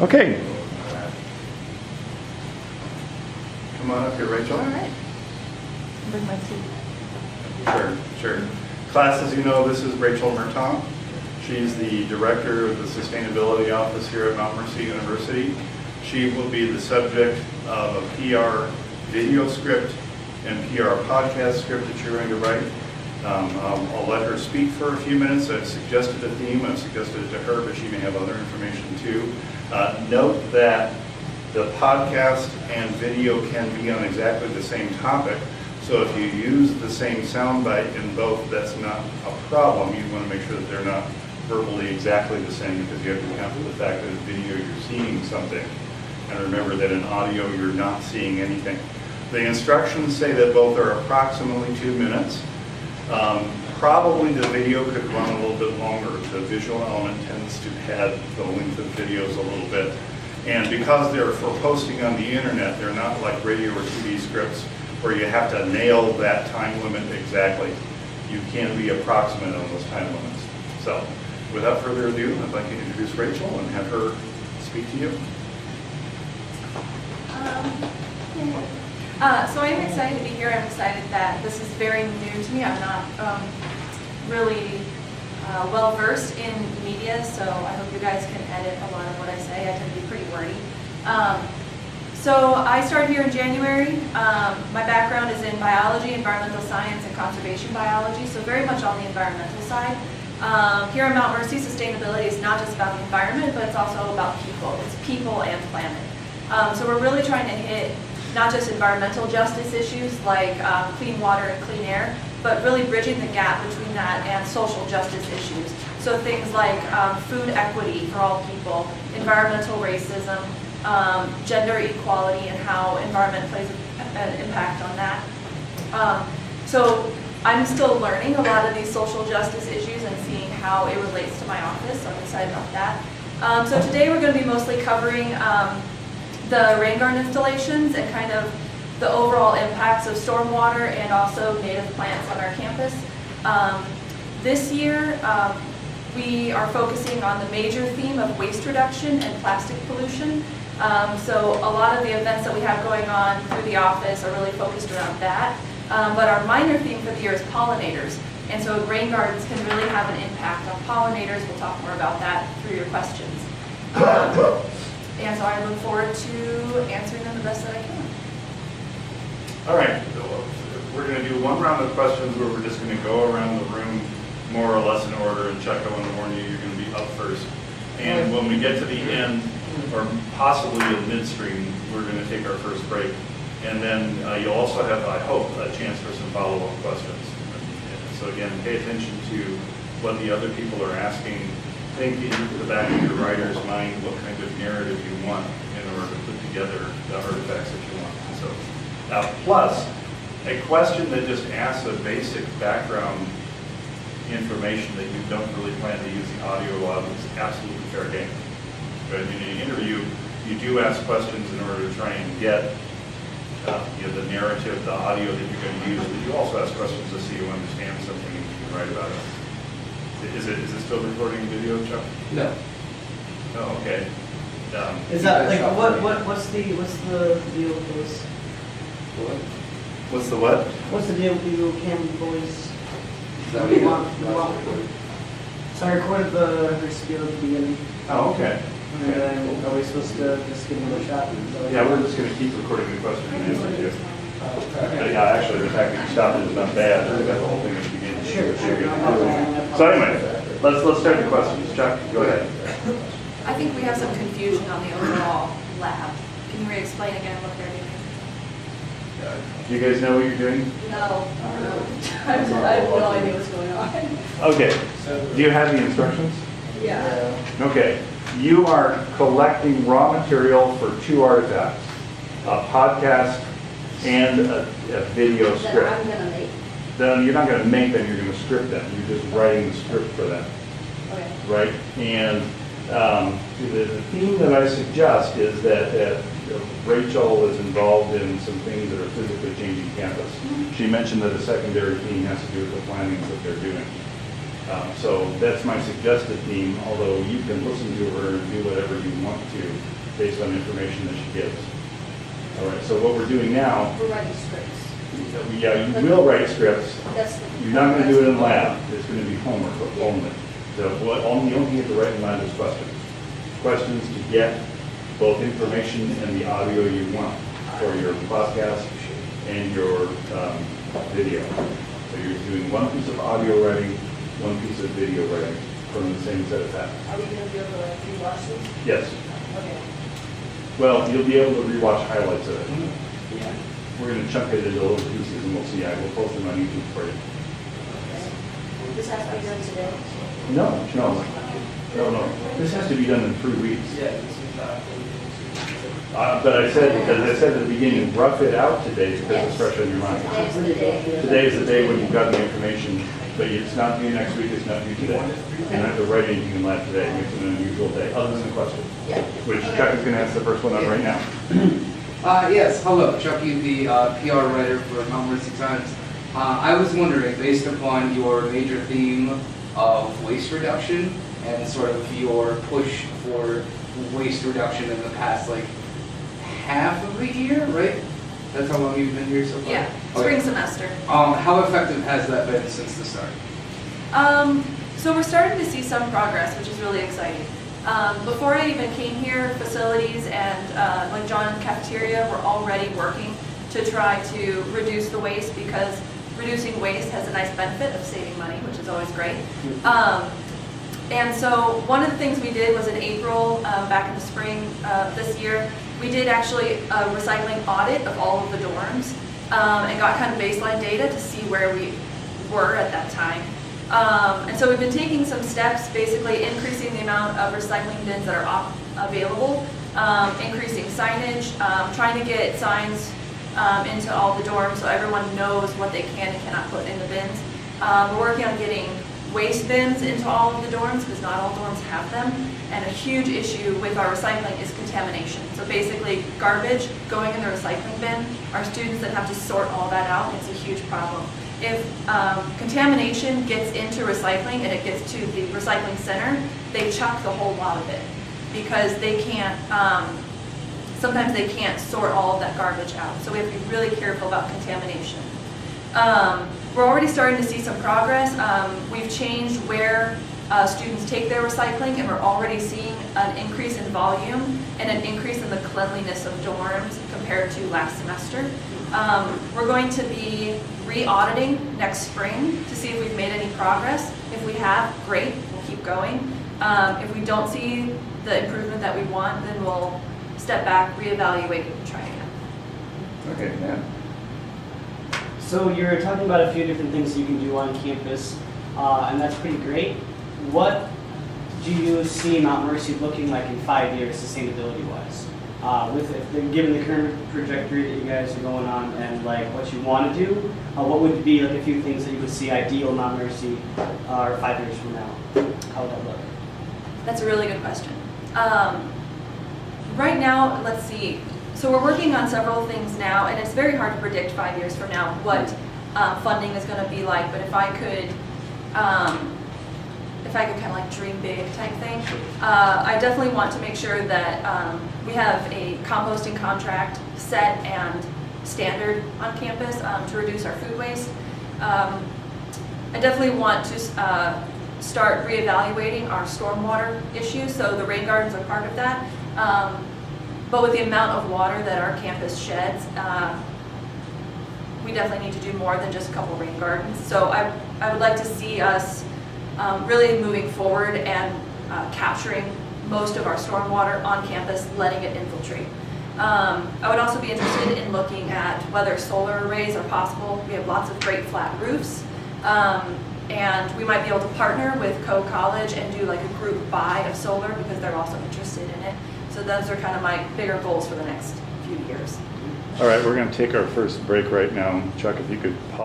Okay. Come on up here, Rachel. All right. Bring my seat. Sure. Class, as you know, this is Rachael Murtaugh. She's the director of the Sustainability Office here at Mount Mercy University. She will be the subject of a PR video script and PR podcast script that you're going to write. I'll let her speak for a few minutes. I've suggested a theme. I've suggested it to her, but she may have other information too. Note that the podcast and video can be on exactly the same topic. So if you use the same soundbite in both, that's not a problem. You want to make sure that they're not verbally exactly the same, because you have to account for the fact that in video you're seeing something. And remember that in audio you're not seeing anything. The instructions say that both are approximately 2 minutes. Probably the video could run a little bit longer. The visual element tends to pad the length of videos a little bit. And because they're for posting on the internet, they're not like radio or TV scripts where you have to nail that time limit exactly. You can be approximate on those time limits. So without further ado, I'd like to introduce Rachel and have her speak to you. So I'm excited to be here. I'm excited that this is very new to me. I'm not really well versed in media, so I hope you guys can edit a lot of what I say. I tend to be pretty wordy. So I started here in January. My background is in biology, environmental science, and conservation biology, so very much on the environmental side. Here at Mount Mercy, sustainability is not just about the environment, but it's also about people. It's people and planet. So we're really trying to hit not just environmental justice issues like clean water and clean air, but really bridging the gap between that and social justice issues. So things like food equity for all people, environmental racism, gender equality, and how environment plays an impact on that. So I'm still learning a lot of these social justice issues and seeing how it relates to my office, so I'm excited about that. So today we're going to be mostly covering the rain garden installations and kind of the overall impacts of stormwater and also native plants on our campus. This year, we are focusing on the major theme of waste reduction and plastic pollution. So a lot of the events that we have going on through the office are really focused around that. But our minor theme for the year is pollinators. And so rain gardens can really have an impact on pollinators. We'll talk more about that through your questions. And so I look forward to answering them the best that I can. All right, we're going to do one round of questions where we're just going to go around the room more or less in order, and Chuck, I want to warn you, you're going to be up first. And when we get to the end, or possibly in midstream, we're going to take our first break. And then you'll also have, I hope, a chance for some follow-up questions. So again, pay attention to what the other people are asking. Think into the back of your writer's mind what kind of narrative you want in order to put together the artifacts that you want. So, plus, a question that just asks a basic background information that you don't really plan to use the audio of is absolutely fair game. But in an interview, you do ask questions in order to try and get the narrative, the audio that you're going to use, but you also ask questions to see you understand something and you can write about it. Is it still recording video, Chuck? No. Oh, okay. Is that like what's the deal with this? What? What's the what? What's the deal with the Cam voice? That We want. So I recorded the spiel at the beginning. Oh, okay. And then are we supposed to just give another shot? Yeah, we're just going to keep recording the question and answer too. But yeah, actually, the fact that you stopped it is not bad. We got the whole thing at the beginning. Sure. So anyway, let's start the questions. Chuck, go ahead. I think we have some confusion on the overall lab. Can you re-explain again what they're doing? Do you guys know what you're doing? No. I have no idea what's going on. Okay. Do you have the instructions? Yeah. Okay. You are collecting raw material for 2 artifacts, a podcast and a video script. That I'm going to make. Then you're not going to make them, you're going to script them. You're just writing the script for them. Okay. Right? And the theme that I suggest is that Rachael is involved in some things that are physically changing campus. She mentioned that a secondary theme has to do with the plannings that they're doing. So that's my suggested theme, although you can listen to her and do whatever you want to based on information that she gives. All right, so what we're doing now, We're writing scripts. yeah, you will write scripts. That's the. You're not going to do it in lab. It's going to be homework only. So what, only you have to write in lab is questions. Questions to get both information and the audio you want for your podcast and your video. So you're doing one piece of audio writing, one piece of video writing from the same set of tasks. Are we gonna be able to rewatch these? Yes. Okay. Well, you'll be able to rewatch highlights of it. Yeah. We're going to chunk it into little pieces and we'll see. I will post them on YouTube for you. Okay. This has to be done today? No. This has to be done in 3 weeks. Yeah, this is, But I said, as I said at the beginning, rough it out today because it's fresh on your mind. Today's the day. Today is the day when you've got the information, but it's not due next week, it's not due today. You don't have to write anything in lab today. It makes it an unusual day, other than the question, Yeah. which Chuck is going to ask the first one on right now. Yes, hello, Chucky, the PR writer for Mount Mercy Times. I was wondering, based upon your major theme of waste reduction and sort of your push for waste reduction in the past, like, half of the year, right? That's how long you've been here so far? Yeah, Okay. spring semester. How effective has that been since the start? So we're starting to see some progress, which is really exciting. Before I even came here, facilities and like John Cafeteria were already working to try to reduce the waste because reducing waste has a nice benefit of saving money, which is always great. And so one of the things we did was in April, back in the spring this year, we did actually a recycling audit of all of the dorms and got kind of baseline data to see where we were at that time. And so we've been taking some steps, basically increasing the amount of recycling bins that are available, increasing signage, trying to get signs into all the dorms so everyone knows what they can and cannot put in the bins. We're working on getting waste bins into all of the dorms because not all dorms have them. And a huge issue with our recycling is contamination. So basically garbage going in the recycling bin, our students that have to sort all that out, it's a huge problem. If contamination gets into recycling and it gets to the recycling center, they chuck the whole lot of it because they can't, sometimes they can't sort all of that garbage out. So we have to be really careful about contamination. We're already starting to see some progress. We've changed where students take their recycling and we're already seeing an increase in volume and an increase in the cleanliness of dorms compared to last semester. We're going to be re-auditing next spring to see if we've made any progress. If we have, great, we'll keep going. If we don't see the improvement that we want, then we'll step back, reevaluate, and try again. Okay, yeah. So you're talking about a few different things you can do on campus, and that's pretty great. What do you see Mount Mercy looking like in 5 years, sustainability-wise? Given the current trajectory that you guys are going on and like what you want to do, what would be like a few things that you would see ideal Mount Mercy 5 years from now? How would that look? That's a really good question. Right now, let's see. So we're working on several things now, and it's very hard to predict 5 years from now what funding is going to be like. But if I could kind of like dream big type thing, I definitely want to make sure that we have a composting contract set and standard on campus to reduce our food waste. I definitely want to start reevaluating our stormwater issues, so the rain gardens are part of that. But with the amount of water that our campus sheds, we definitely need to do more than just a couple rain gardens. So I would like to see us really moving forward and capturing most of our stormwater on campus, letting it infiltrate. I would also be interested in looking at whether solar arrays are possible. We have lots of great flat roofs. And we might be able to partner with Co-College and do like a group buy of solar because they're also interested in it. So those are kind of my bigger goals for the next few years. All right, we're going to take our first break right now. Chuck, if you could pause.